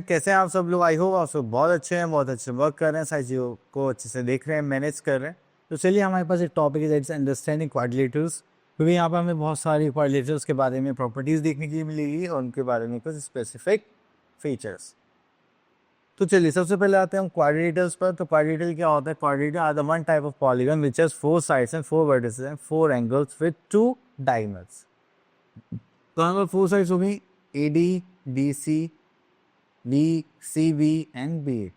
Friend, कैसे हैं आप सब लोग? आई होप आप सब बहुत अच्छे हैं, बहुत अच्छे वर्क कर रहे हैं, सारी चीज़ों को अच्छे से देख रहे हैं, मैनेज कर रहे हैं। तो चलिए, हमारे पास एक टॉपिक है दैट इज अंडरस्टैंडिंग क्वाड्रिलेटरल्स, क्योंकि यहाँ पर हमें बहुत सारी क्वाड्रिलेटरल्स के बारे में प्रॉपर्टीज़ देखने के लिए मिलेगी और उनके बारे में कुछ स्पेसिफिक फीचर्स। तो चलिए, सबसे पहले आते हैं हम क्वाड्रिलेटरल्स पर। तो क्वाड्रिलेटरल क्या होता है? Quadrilateral are the one type of polygon which has 4 sides and 4 vertices and 4 angles with 2 diagonals. तो हमारे 4 साइड्स हो गई AD, BC, CB and BA।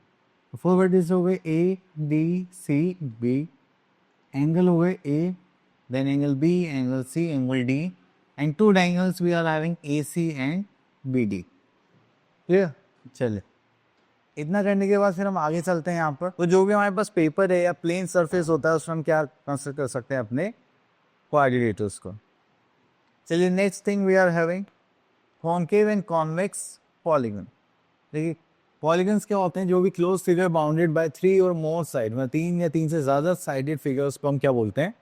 Four vertices हो गए ADCB, एंगल हो गए A, then angle B, angle C, angle D, and 2 diagonals we are having AC and BD। Clear? चलिए, इतना करने के बाद फिर हम आगे चलते हैं। यहाँ पर तो जो भी हमारे पास पेपर है या प्लेन सरफेस होता है उसमें हम क्या कंसिडर कर सकते हैं? अपने कोऑर्डिनेटर्स को। चलिए, next thing we are having concave and convex polygon. देखिए, पॉलीगन्स क्या होते हैं? जो भी क्लोज फिगर बाउंडेड बाय 3 और मोर साइड, मतलब 3 या 3 से ज़्यादा साइडेड फिगर्स को हम क्या बोलते हैं?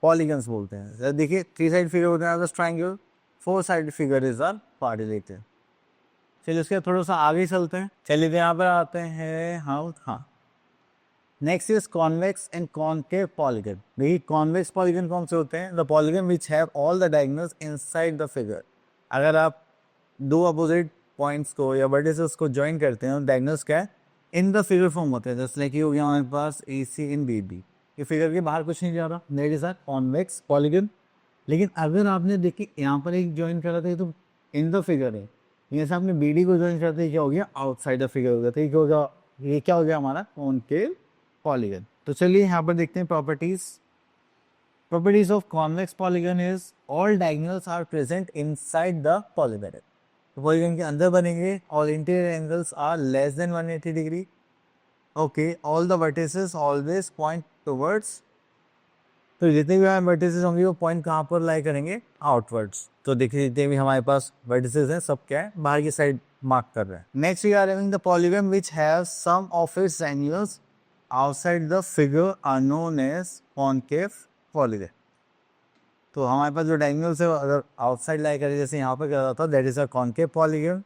पॉलीगन्स बोलते हैं। देखिए, 3 साइड फिगर होता है triangle, 4 side figure is are quadrilateral. चलिए, उसके थोड़ा सा आगे चलते हैं। चलिए, यहाँ पर आते हैं हाँ next is convex and concave polygon. देखिए, कॉन्वेक्स पॉलीगन कौन से होते हैं? The polygon which have all the diagonals inside the figure. अगर आप दो अपोजिट पॉइंट्स को या वर्टिसेस को ज्वाइन करते हैं, डायगोनल्स क्या है? इन द फिगर फॉर्म होते हैं। जैसे कि हो गया हमारे पास AC इन BB, ये फिगर के बाहर कुछ नहीं जा रहा, that is a convex polygon. लेकिन अगर आपने देखिए यहाँ पर एक ज्वाइन करा था, ये तो इन द फिगर है, जैसे आपने BD को ज्वाइन करते हैं, क्या हो गया? आउटसाइड द फिगर हो गया। तो ये क्या हो गया हमारा? Concave polygon. तो चलिए, यहाँ पर देखते हैं properties of convex polygon is all diagonals are present inside the polygon. Polygon के अंदर बनेंगे, और interior angles are less than 180 degree. Okay, all the vertices always point towards. तो जितने भी हमारे वर्टिसेस होंगे वो पॉइंट कहाँ पर लाई करेंगे? आउटवर्ड्स। तो देखिए, जितने भी हमारे पास वर्टिसेस हैं सब क्या है? बाहर की साइड मार्क कर रहे हैं। Next we are having the polygon which have some of its angles outside the figure are known as concave polygon. तो हमारे पास जो डायगोनल्स है अगर आउटसाइड लाई करें, जैसे यहाँ पर कर रहा था, that is a concave polygon.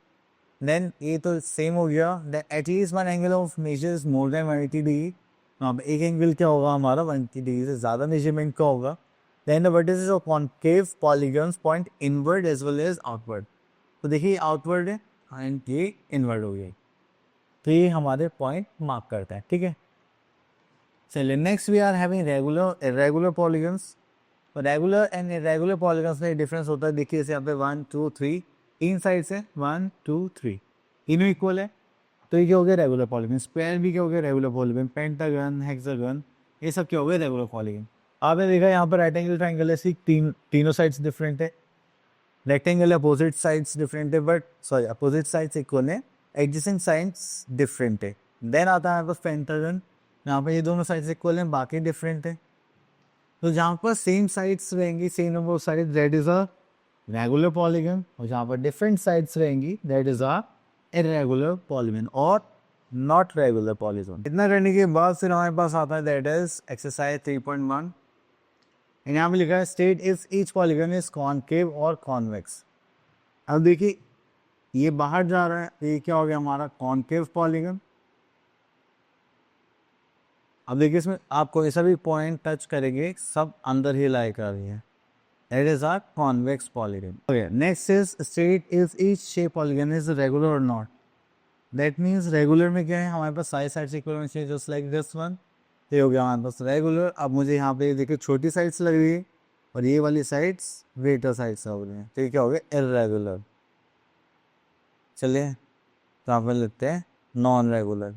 Then ये तो सेम हो गया। Then at least one angle of measure is more than 180 degree. तो अब एक एंगल क्या होगा हमारा? 180 डिग्री से ज़्यादा मेजरमेंट का होगा। Then the vertices of concave polygons point inward as well as outward. तो देखिए, आउटवर्ड है एंड ये इनवर्ड हो गई, तो ये हमारे पॉइंट मार्क करता है। ठीक है, चलिए, next we are having regular irregular polygons. तो रेगुलर एंड इरेगुलर पॉलीगन्स में डिफरेंस होता है। देखिए, जैसे यहाँ पे 1 2 3 तीन साइड से 1 2 3 तीनों इक्वल है, तो ये क्या हो गया? Regular polygon. स्क्वायर भी क्या हो गया? Regular polygon. पेंटागन, हेक्सागन, ये सब क्या हो गया? Regular polygon. आपने देखा यहाँ पर राइट एंगल ट्राइंगल है, तीनों साइड्स डिफरेंट है। रेक्टेंगल अपोजिट साइड्स डिफरेंट है, but sorry, opposite sides equal है, एडजेसेंट साइड्स डिफरेंट है। देन आता है बस पेंटागन, यहाँ पे ये दोनों साइड्स इक्वल हैं, बाकी डिफरेंट है। तो जहाँ पर सेम साइड्स रहेंगी, same number of sides, that is a regular polygon. और जहाँ पर डिफरेंट साइड्स रहेंगी, that is a irregular polygon और नॉट रेगुलर पॉलीगन। इतना करने के बाद फिर हमारे पास आता है दैट इज एक्सरसाइज 3.1। यहाँ पे लिखा है state if each polygon is concave और कॉन्वेक्स। अब देखिए, ये बाहर जा रहा है, ये क्या हो गया हमारा? Concave polygon. अब देखिए, इसमें आप कोई सा भी पॉइंट टच करेंगे, सब अंदर ही लाई कर रही है, that is our convex polygon. Okay, next is state if each shape polygon is regular or not. That means regular में क्या है? हमारे पास साइड साइड्स इक्वल होनी चाहिए, just like this one। ये हो गया हमारे पास रेगुलर। अब मुझे यहाँ पे देखिए छोटी साइड्स लग रही है और ये वाली साइड्स वेटर साइड्स हो रही हैं, तो ये क्या हो गया? इरेगुलर। चलिए, तो यहाँ पे लिखते हैं नॉन रेगुलर।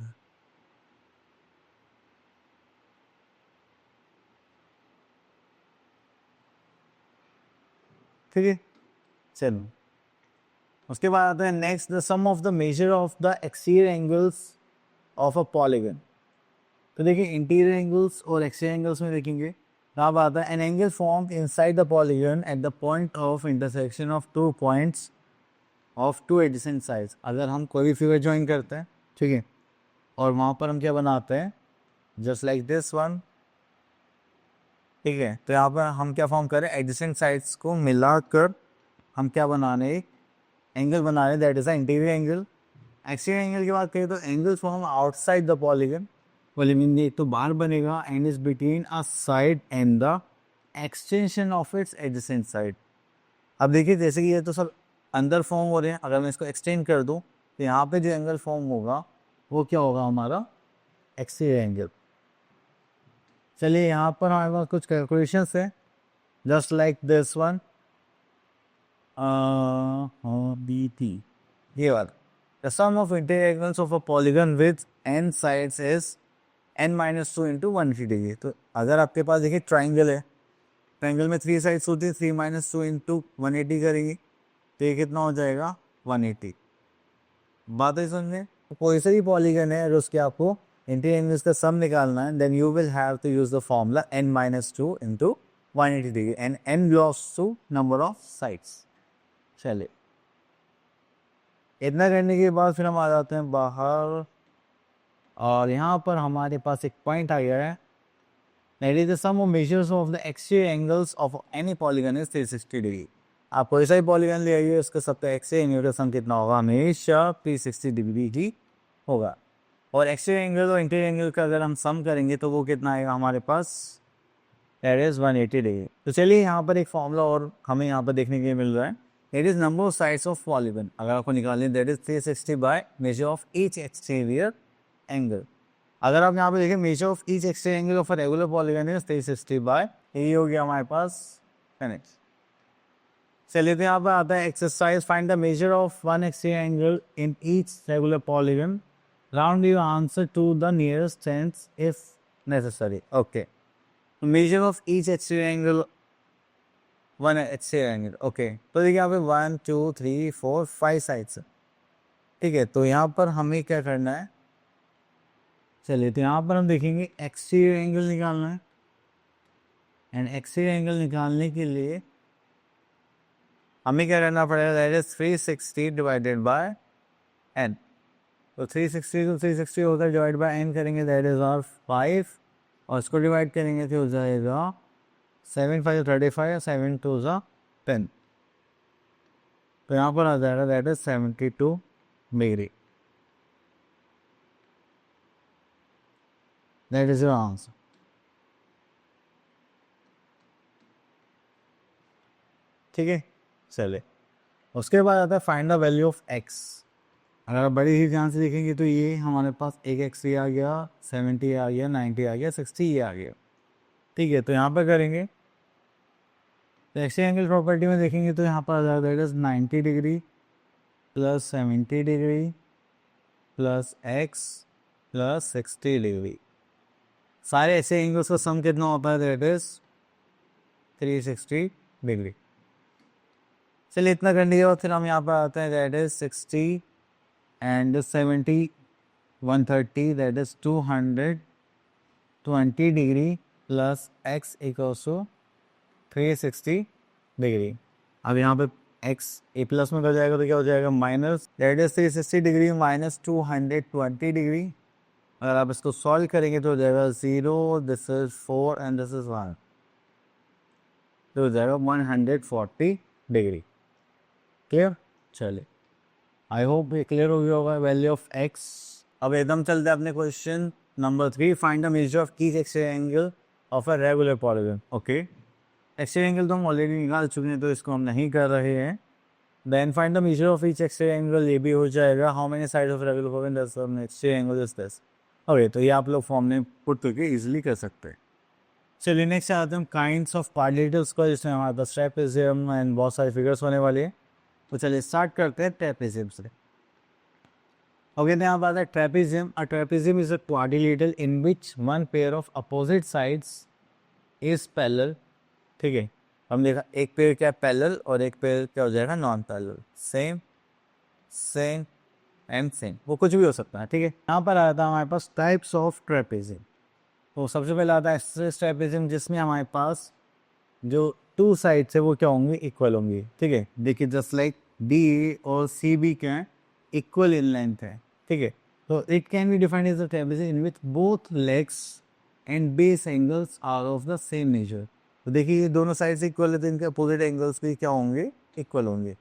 ठीक है, चलो, उसके बाद आता है next the sum of the measure of the exterior angles of a polygon. तो देखिए, इंटीरियर एंगल्स और एक्सटीरियर एंगल्स में देखेंगे, अब आता है an angle form inside the polygon at the point of intersection of 2 points of 2 adjacent sides. अगर हम कोई भी फिगर ज्वाइन करते हैं, ठीक है, और वहाँ पर हम क्या बनाते हैं? Just like this one. ठीक है, तो यहाँ पर हम क्या फॉर्म करें? एडजेसेंट साइड्स को मिलाकर हम क्या बना रहे? एक एंगल बना रहे, that is a interior angle. Exterior angle की बात करें तो angle form outside the polygon, polygon एक तो बाहर बनेगा and is between a side and the extension of its adjacent side. अब देखिए जैसे कि ये तो सब अंदर फॉर्म हो रहे हैं, अगर मैं इसको एक्सटेंड कर दूं तो यहाँ पे जो एंगल फॉर्म होगा वो क्या होगा, हमारा एक्सटीरियर एंगल। चलिए यहाँ पर हमारे पास कुछ कैलकुलेशंस है, just like this one, B T, ये वाला। The sum of interior angles of a polygon with n sides is n-2 into 180 degree. तो अगर आपके पास देखिए ट्राइंगल है, ट्राइंगल में 3 साइड्स होती है, 3-2 इंटू 180 करेंगे तो ये कितना हो जाएगा 180। बात है समझे, तो कोई सा भी पॉलीगन है और उसके आपको इंटीरियर एंगल्स का सम निकालना है, then you will have to use the formula n-2 into 180 degree and n belongs to number of sides. चलिए इतना करने के बाद फिर हम आ जाते हैं बाहर, और यहाँ पर हमारे पास एक पॉइंट आ गया है, that is the sum of measures of the exterior angles of any polygon is 360 degree. आप कोई सा भी पॉलीगन ले आइए, उसका सबका एक्सटीरियर एंगल का सम कितना होगा, हमेशा 360 डिग्री ही होगा। और एक्सटीरियर एंगल और इंटीरियर एंगल का अगर हम सम करेंगे तो वो कितना आएगा हमारे पास, दैट इज 180 डिग्री। तो चलिए यहाँ पर एक फॉर्मूला और हमें यहाँ पर देखने के लिए मिल रहा है, that is number of sides of polygon. अगर आपको निकालनी है that is 360 by measure of each exterior angle. अगर आप यहाँ पे देखें measure of each exterior angle of a regular polygon is 360 by, यही हो गया हमारे पास 10x। चलिए तो यहाँ पर आता है exercise, find the measure of one exterior angle in each regular polygon, round your answer to the nearest tens if necessary. Okay, measure of each exterior angle, one exterior angle. Okay, तो देखिए यहाँ पे 1 2 3 4 5 sides, ठीक है। तो यहाँ पर हमें क्या करना है, चलिए तो यहाँ पर हम देखेंगे एक्सटीरियर एंगल निकालना है, एंड एक्सटीरियर एंगल निकालने के लिए हमें क्या करना पड़ेगा, that is 360 divided by n। तो 360 तो 360 होता है, डिवाइड बाय n करेंगे दैट इज आवर 5, और इसको डिवाइड करेंगे तो हो जाएगा 7 5 35, 7 2 10। तो यहाँ पर आ जाएगा that is 72 degree. That is your answer. ठीक है, चले उसके बाद आता है find the value of x। अगर आप बड़ी ही ध्यान से देखेंगे तो ये हमारे पास एक x आ गया, 70 आ गया, 90 आ गया, 60 ये आ गया, ठीक है। तो यहाँ पर करेंगे तो एक्सटीरियर एंगल प्रॉपर्टी में देखेंगे तो यहाँ पर आ जाएगा that is 90 degree plus 70 degree plus x plus 60 degree. सारे ऐसे एंगल्स का सम कितना होता है, दैट इज 360 डिग्री। चलिए इतना करने के बाद फिर हम यहाँ पर आते हैं, that is 60 and 70 130, that is 220 degree plus x equals to 360 degree. अब यहाँ पे x ए प्लस में हो जाएगा तो क्या हो जाएगा minus, that is 360 degree minus 220 degree. अगर आप इसको सॉल्व करेंगे तो हो जाएगा 0, this is 4 and this is 1, तो हो जाएगा 140 डिग्री। क्लियर, चलिए आई होप ये क्लियर हो गया होगा वैल्यू ऑफ x। अब एकदम चलते हैं अपने question number 3, find the measure of each exterior angle of a regular polygon. Okay, exterior angle तो हम ऑलरेडी निकाल चुके हैं तो इसको हम नहीं कर रहे हैं। Then find the measure of each exterior angle, ये भी हो जाएगा, how many sides of regular polygon that's the exterior angle is this. Okay, तो ये आप लोग फॉर्म में पुट करके इजीली कर सकते हैं। चलिए नेक्स्ट आते हैं काइंड्स ऑफ पार्टिकल्स का, जिसमें हमारे पास ट्रेपेजियम एंड बहुत सारे फिगर्स होने वाले हैं। तो चलिए स्टार्ट करते हैं ट्रेपेजियम से। ओके, यहाँ बात है trapezium. A trapezium is a quadrilateral in which one pair of opposite sides is parallel. ठीक है, हम देखा एक पेयर क्या पैरेलल और एक पेयर क्या हो जाएगा non parallel, same same and same, वो कुछ भी हो सकता है। ठीक है, यहाँ पर आता है हमारे पास टाइप्स ऑफ ट्रेपेजियम। तो सबसे पहले आता है स्ट्रेस ट्रेपेजियम, जिसमें हमारे पास जो टू साइड्स है वो क्या होंगे, इक्वल होंगे। ठीक है, देखिए जस्ट लाइक डी और सी बी क्या है, इक्वल इन लेंथ है। ठीक है, तो it can be defined as a trapezium in which both legs and base angles are of the same nature. तो देखिए ये दोनों साइड्स इक्वल है तो इनके अपोजिट एंगल्स भी क्या होंगे, इक्वल होंगे।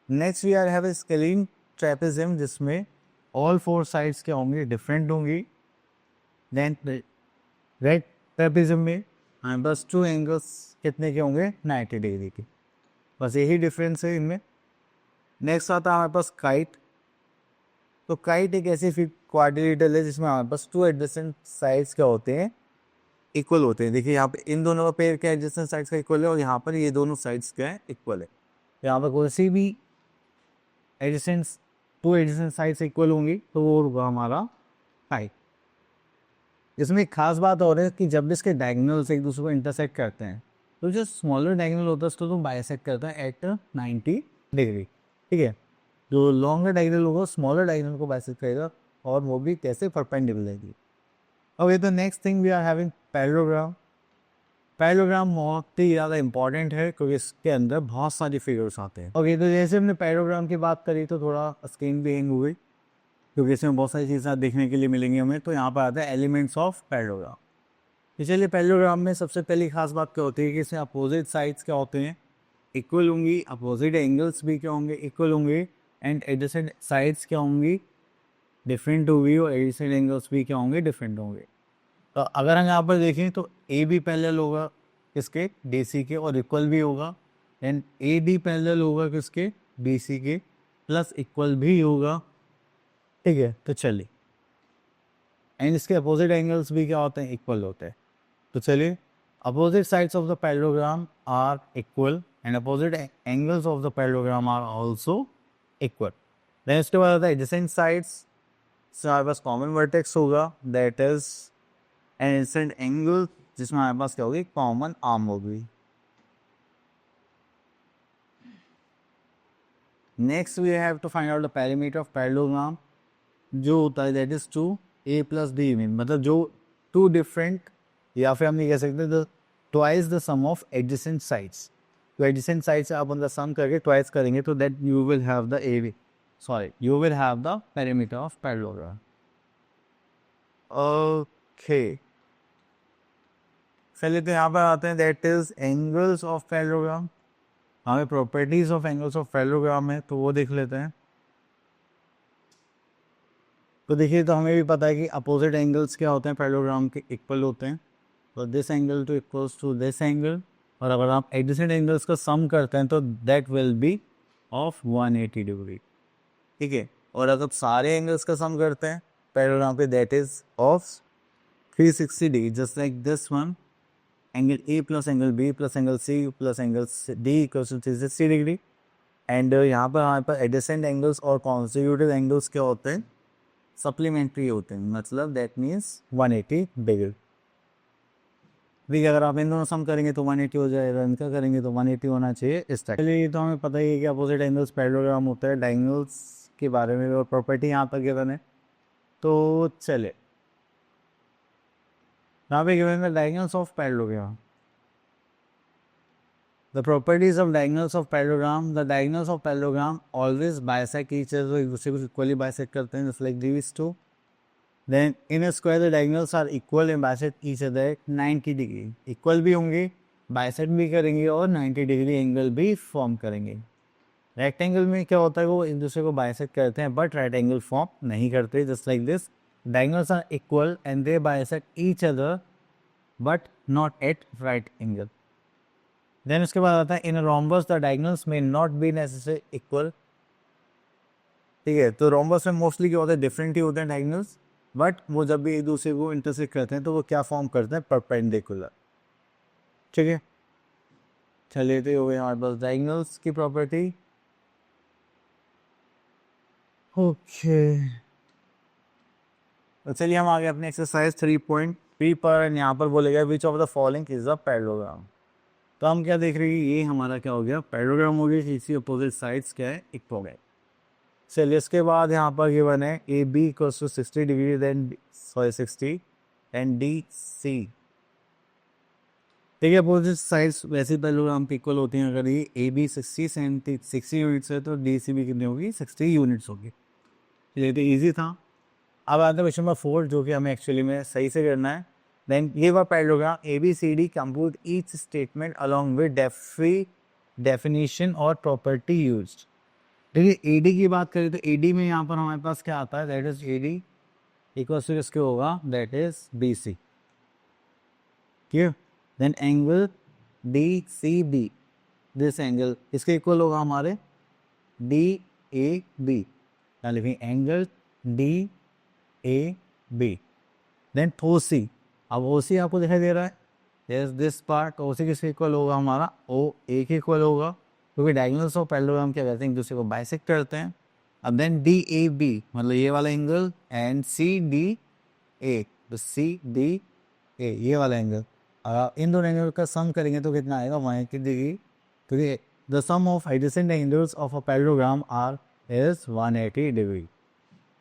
Next we are have scalene trapezium, जिसमें ऑल 4 साइड्स क्या होंगी, डिफरेंट होंगी। देन राइट ट्रेपेजियम में हमारे पास 2 एंगल्स कितने के होंगे, 90 डिग्री के, बस यही डिफरेंस है इनमें। नेक्स्ट आता है हमारे पास काइट। तो काइट एक ऐसी क्वाड्रिलेटरल है जिसमें हमारे पास 2 एडजेसेंट साइड्स क्या होते हैं, इक्वल होते हैं। देखिए यहाँ पे इन दोनों का पेयर क्या एडजेसेंट साइड्स का इक्वल है, और यहाँ पर ये दोनों साइड्स क्या है, इक्वल है। यहाँ पर कोई सी भी एडजेसेंट 2 एडजेसेंट साइड्स इक्वल होंगी तो वो होगा हमारा काइट। इसमें एक खास बात और है कि जब भी इसके डायगोनल्स एक दूसरे को इंटरसेक्ट करते हैं तो जो स्मॉलर डायगोनल होता है उसको तो बाइसेक्ट करता है एट 90 डिग्री, ठीक है। जो लॉन्गर डायगोनल होगा स्मॉलर डायगोनल को बाइसेक्ट करेगा, और वो भी कैसे, परपेंडिकुलरली। ओके, तो next thing we are having parallelogram. Parallelogram बहुत ही ज़्यादा इंपॉर्टेंट है क्योंकि इसके अंदर बहुत सारी फिगर्स आते हैं। ओके, तो जैसे हमने पैरेललोग्राम की बात करी तो थोड़ा स्क्रीन भी हैंग हो गई क्योंकि इसमें बहुत सारी चीज़ें देखने के लिए मिलेंगी हमें। तो यहाँ पर आता है एलिमेंट्स ऑफ पैरेललोग्राम। तो चलिए, पैरेललोग्राम में सबसे पहली खास बात क्या होती है कि इसमें अपोजिट साइड्स क्या होते हैं, इक्वल होंगी, अपोजिट एंगल्स भी क्या होंगे, इक्वल होंगे, एंड एडजेसेंट साइड्स क्या होंगी, डिफरेंट होगी, और एडजेसेंट एंगल्स भी क्या होंगे, डिफरेंट होंगे। तो अगर हम यहाँ पर देखें तो ए भी पैरेलल होगा किसके, डीसी के, और इक्वल भी होगा। एंड ए डी पैरेलल होगा किसके, बीसी के, प्लस इक्वल भी होगा, ठीक है। तो चलिए, एंड इसके अपोजिट एंगल्स भी क्या होते हैं, इक्वल होते हैं। तो चलिए, opposite sides of the parallelogram are equal and opposite angles of the parallelogram are also equal. Then इसके बाद आता है एडजेसेंट साइड्स। से हमारे पास कॉमन वर्टेक्स होगा, that is an adjacent angle, जिसमें हमारे पास क्या होगी, कॉमन आर्म होगी। Next we have to find out the perimeter of parallelogram, जो होता है that is 2a plus D, मतलब जो 2 डिफरेंट, या फिर हम ये कह सकते हैं twice the sum of adjacent sides. तो एडजेसेंट साइड्स आप उनका सम करके ट्वाइस करेंगे तो that you will have the you will have the perimeter of parallelogram. Okay, चलिए तो यहाँ पर आते हैं, that is angles of parallelogram. हमें properties of angles of parallelogram है तो वो देख लेते हैं। तो देखिए, तो हमें भी पता है कि अपोजिट एंगल्स क्या होते हैं पैरेललोग्राम के, इक्वल होते हैं। तो this angle two equals to this angle, और अगर आप एडजेसेंट एंगल्स का सम करते हैं तो that will be of 180 degree, ठीक है। और अगर सारे एंगल्स का सम करते हैं पैरेललोग्राम पे, that is of 360 degree, just like this one, angle A plus angle B plus angle C plus angle D equals to 360 degree. And यहाँ पर हमारे पास एडजेसेंट एंगल्स और कॉन्सिक्यूटिव एंगल्स क्या होते हैं, सप्लीमेंट्री होते हैं, मतलब दैट मीन्स 180 डिग्री। देखिए, अगर आप इन दोनों सम करेंगे तो 180 हो जाएगा, इनका करेंगे तो 180 होना चाहिए इस टाइप। चलिए, तो हमें पता ही है कि अपोजिट एंगल्स पैरेललोग्राम होता है, डायगोनल्स के बारे में और प्रॉपर्टी यहाँ पर गिवन है। तो चले, यहाँ पे गिवन है diagonals of parallelogram. The properties of diagonals of parallelogram. The diagonals of parallelogram always bisect each other, एक दूसरे को equally bisect करते हैं, just like these two. Then in a square the diagonals are equal and bisect each other at 90 degree. Equal भी होंगे, bisect भी करेंगे और 90 डिग्री एंगल भी फॉर्म करेंगे। रेक्टेंगल में क्या होता है, वो एक दूसरे को बाइसेक्ट करते हैं बट राइट एंगल फॉर्म नहीं करते, just like this. Diagonals are equal and they bisect each other but not at right angle. Then उसके बाद आता है in rhombus the diagonals may not be necessary equal, ठीक है। तो रोम्बस में मोस्टली क्या होता है, डिफरेंट ही होते हैं डायगोनल्स, बट वो जब भी एक दूसरे को इंटरसेक्ट करते हैं तो वो क्या फॉर्म करते हैं, परपेंडिकुलर, ठीक है। चलिए, तो हो गया हमारे पास डायगोनल्स की प्रॉपर्टी। ओके, तो चलिए हम आगे अपने एक्सरसाइज 3.3 पर, यहाँ पर बोलेगा which of the following is a parallelogram. तो हम क्या देख रहे हैं, ये हमारा क्या हो गया, पैरेललोग्राम हो गया, इसी अपोजिट साइड्स क्या है, इक्वल हो गए। चलिए, इसके बाद यहाँ पर गिवन है A B equals to 60 degree, then 60 and D C. देखिए, अपोजिट साइड्स वैसे पैरेललोग्राम पे इक्वल होती हैं। अगर ये ए बी 60 यूनिट्स है तो डी सी भी कितनी होगी, 60 यूनिट्स होगी। ये तो ईजी था। अब आता है क्वेश्चन नंबर 4, जो कि हमें एक्चुअली में सही से करना है। Then give a parallelogram ABCD, compute each statement along with definition or property used. देखिए AD की बात करें तो AD में यहाँ पर हमारे पास क्या आता है, that is AD equals to किसके होगा, that is BC। Clear. Then angle DCB, this angle इसके इक्वल होगा हमारे DAB। now लिखेंगे एंगल DAB। देन OC, अब OC आपको दिखाई दे रहा है, यस दिस पार्ट। OC किसके इक्वल होगा, हमारा OA के इक्वल होगा, क्योंकि डायगोनल्स ऑफ पैरेललोग्राम क्या कहते हैं, एक दूसरे को बाइसेक्ट करते हैं। अब देन DAB मतलब ये वाला एंगल, एंड CDA, तो CDA ये वाला एंगल, इन दोनों एंगल का सम करेंगे तो कितना आएगा, 180 डिग्री, क्योंकि the sum of adjacent angles of a parallelogram are is 180 degree.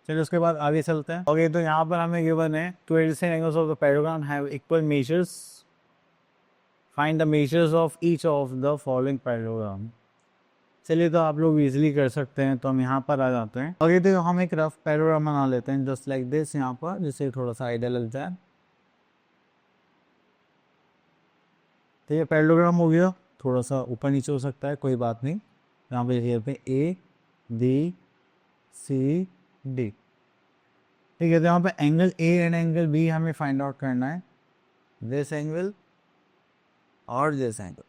चलिए उसके बाद आगे चलते हैं। ओके, तो यहाँ पर हमें गिवन है two adjacent angles of the parallelogram have equal measures, find the measures of each of the following parallelogram. चलिए तो आप लोग इजीली कर सकते हैं, तो हम यहाँ पर आ जाते हैं। ओके, तो हम एक रफ पैरेललोग्राम बना लेते हैं जस्ट लाइक दिस यहाँ पर, जिससे थोड़ा सा आइडिया लग जाए। तो ये पैरेललोग्राम हो गया, थोड़ा सा ऊपर नीचे हो सकता है, कोई बात नहीं। यहाँ पे ABCD, ठीक है। तो यहाँ पे angle A and angle B हमें फाइंड आउट करना है, दिस एंगल और दिस एंगल।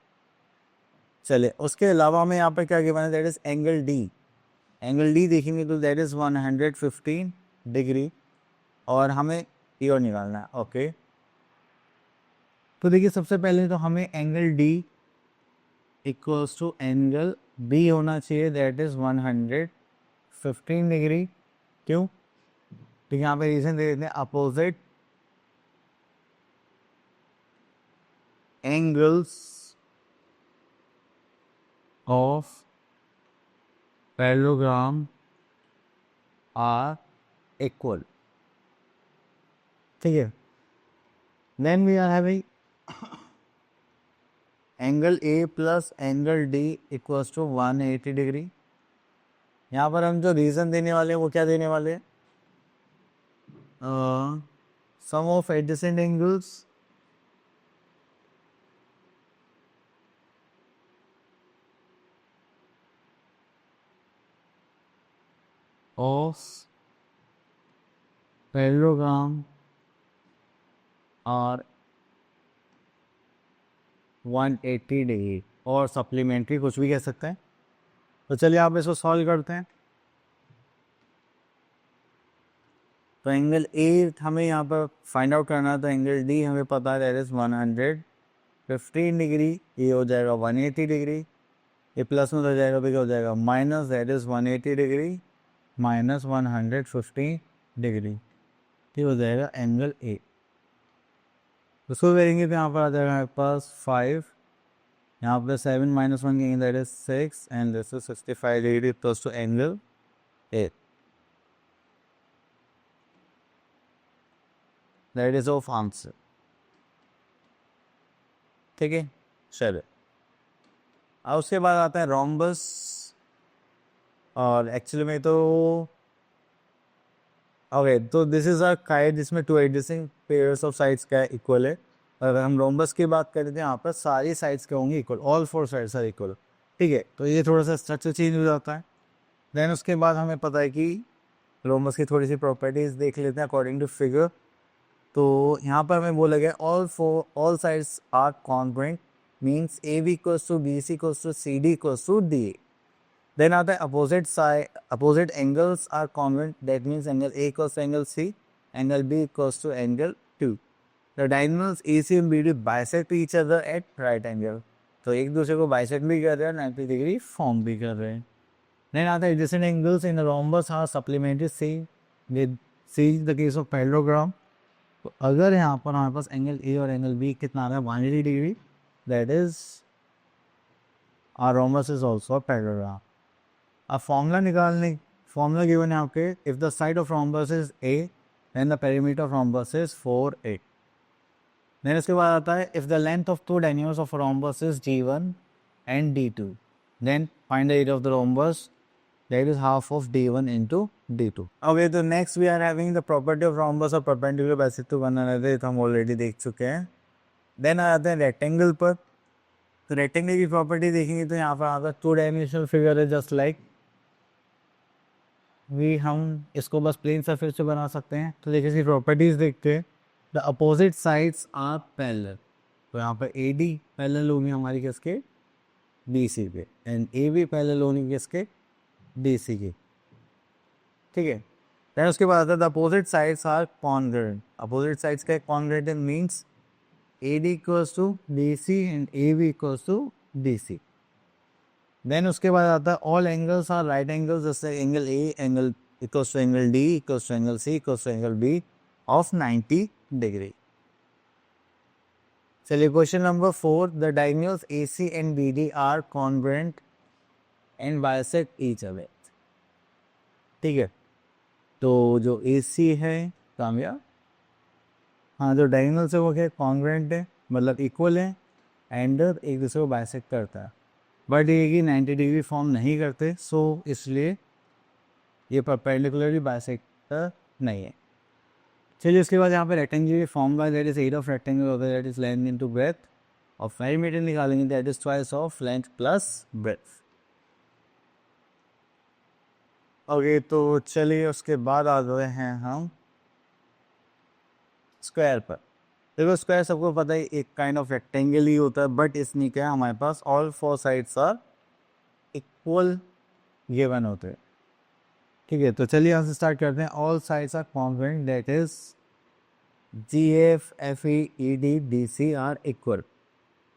चलिए उसके अलावा हमें यहाँ पे क्या गिवन है, that is angle D। Angle D देखेंगे तो दैट इज 115 डिग्री, और हमें ये और निकालना है। ओके, तो देखिए सबसे पहले तो हमें angle D equals to angle B होना चाहिए, दैट इज 115 डिग्री। क्यों, तो यहाँ पे रीजन दे देते हैं, opposite angles of parallelogram are equal, ठीक है। Then we are having angle A plus angle D equals to 180 degree. यहाँ पर हम जो रीजन देने वाले हैं वो क्या देने वाले हैं, sum of adjacent angles of parallelogram are 180 degree, और सप्लीमेंट्री कुछ भी कह सकते हैं। तो चलिए आप इसको सॉल्व करते हैं। तो एंगल ए हमें यहाँ पर फाइंड आउट करना है, तो एंगल डी हमें पता है दैट इज 115 डिग्री, ये हो जाएगा 180 डिग्री, ये प्लस में हो जाएगा तो क्या हो जाएगा minus, that is 180 degree minus 115 degree, ये हो जाएगा एंगल ए। उसको करेंगे तो यहाँ पर आ जाएगा हमारे पास 5, यहाँ पर 7 माइनस 1 कहेंगे that is 6, and this is 65 degree plus two angle A, that is of answer, ठीक है। चलो अब उसके बाद आता है रोम्बस, और एक्चुअली में तो ओके, तो दिस इज अ काइट जिसमें two adjacent pairs of sides का इक्वल है। अगर हम रोम्बस की बात करें तो यहाँ पर सारी साइड्स के होंगे equal, all 4 sides are equal, ठीक है। तो ये थोड़ा सा स्ट्रक्चर चेंज हो जाता है। देन उसके बाद हमें पता है कि रोम्बस की थोड़ी सी प्रॉपर्टीज देख लेते हैं अकॉर्डिंग टू फिगर। तो यहाँ पर हमें बोला गया all sides are congruent, means AB equals to BC equals to CD equals to DA। Then आता है opposite angles are congruent, that means angle A equals to angle C, angle B equals to angle 2। The diagonals AC and BD bisect each other at right angle, तो एक दूसरे को bisect भी कर रहे हैं, 90 डिग्री फॉर्म भी कर रहे हैं। देन आता है adjacent angles in rhombus are supplementary see with C the case of parallelogram. तो अगर यहाँ पर हमारे पास एंगल A और एंगल B कितना आ रहा है 180 degree, that is our rhombus is also parallelogram. अब फॉर्मूला गिवन है आपके, if the side of rhombus is A then the perimeter of rhombus is 4A। Then इसके बाद आता है if the length of to diameters of rhombus is D1 and D2, then find the area of the rhombus, that is half of D1 into D2. Okay, तो next we are having the property of rhombus और perpendicular bisect to one another, तो हम already देख चुके हैं। Then आ जाते हैं rectangle पर। तो रेक्टेंगल की प्रॉपर्टी देखेंगे तो यहाँ पर आता है 2 डायमेंशनल फिगर है, जस्ट लाइक हम इसको बस प्लेन सरफेस से बना सकते हैं। तो देखिए इसकी प्रॉपर्टीज देखते हैं। The opposite sides are parallel, तो यहाँ पर ए डी पैरेलल होगी हमारी किसके, बी सी के, एंड ए बी पैरेलल होगी किसके, डी सी के, ठीक है। देन उसके बाद आता है the opposite sides are congruent. Opposite sides का congruent means A D equals to D C and A B equals to D C. Then उसके बाद आता है all angles are right angles, जैसे angle A angle equals to angle D equals to angle C equals to angle B of 90 degree. चलिए question number 4, the diagonals A C and B D are congruent and bisect each other, ठीक है। तो जो ए सी है कामयाब, हाँ जो diagonals है वो क्या कॉन्ग्रुएंट है, मतलब इक्वल है, एंड एक दूसरे को बाइसेक्ट करता है, बट ये कि 90 डिग्री फॉर्म नहीं करते, सो इसलिए ये परपेंडिकुलरली बाइसेक्टर नहीं है। चलिए उसके बाद यहाँ पे rectangular formula that is area of rectangle होता है that is length into breadth, और पेरीमीटर निकालेंगे that is twice of length plus breadth. Okay तो चलिए उसके बाद आ गए हैं हम स्क्वायर पर। देखो स्क्वायर सबको पता है एक काइंड ऑफ रेक्टेंगल ही होता है, बट इसमें क्या है हमारे पास all 4 sides are equal given होते हैं, ठीक है। तो चलिए यहाँ से स्टार्ट करते हैं। All sides are congruent that is G F F E D D C are equal,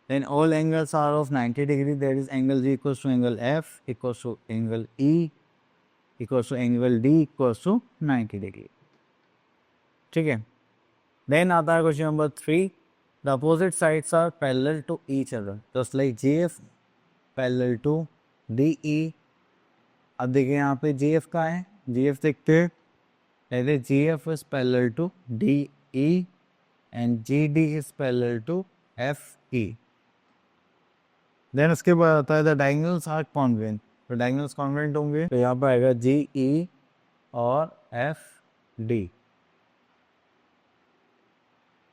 then all angles are of 90 degree that is angle G equals to angle F equals to angle E equals to angle D equals to 90 degree, ठीक है। Then आता है question number 3, the opposite sides are parallel to each other just like G F parallel to D ई। अब देखिए यहाँ पे जी F का है, जी एफ देखते हैं, पहले G F is parallel to D E and G D is parallel to F E. Then उसके बाद आता है द डायगोनल्स आर कॉन्ग्रुएंट, तो डायगोनल्स कॉन्ग्रुएंट होंगे, तो यहाँ पर आएगा जी ई और एफ डी।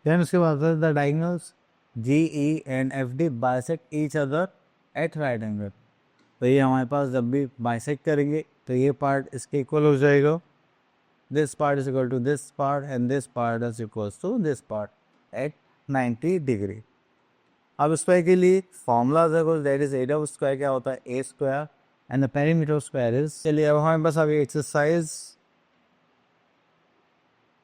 देन उसके बाद आता है the diagonals G E and F D bisect each other at right angle, तो ये हमारे पास जब भी बाइसेक्ट करेंगे तो ये पार्ट इसके इक्वल हो जाएगा, this part is equal to this part and this part is equals to this part at 90 degree. अब स्क्वायर के लिए formula that is area of square क्या होता है A square and the perimeter of square is. चलिए अब हमारे पास अभी एक्सरसाइज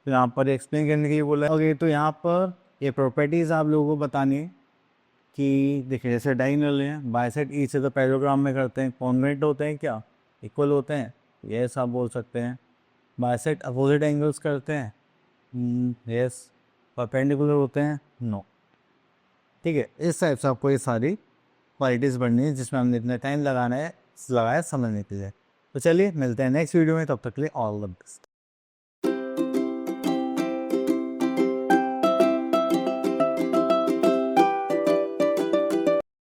यहाँ पर एक्सप्लेन करने के लिए बोला है। ओके तो यहाँ पर ये प्रॉपर्टीज आप लोगों को बतानी है कि देखिए जैसे डायगोनल हैं बाइसेक्ट ईच अदर पैरेललोग्राम में करते हैं, कॉन्ग्रुएंट होते हैं क्या, इक्वल होते हैं, यस आप बोल सकते हैं। बाइसेक्ट अपोजिट एंगल्स करते हैं, यस। परपेंडिकुलर होते हैं, नो, ठीक है। इस टाइप से आपको ये सारी क्वालिटीज़ बढ़नी है जिसमें हमने इतना टाइम लगाया समझने के लिए। तो चलिए मिलते हैं नेक्स्ट वीडियो में, तब तक के लिए ऑल द बेस्ट।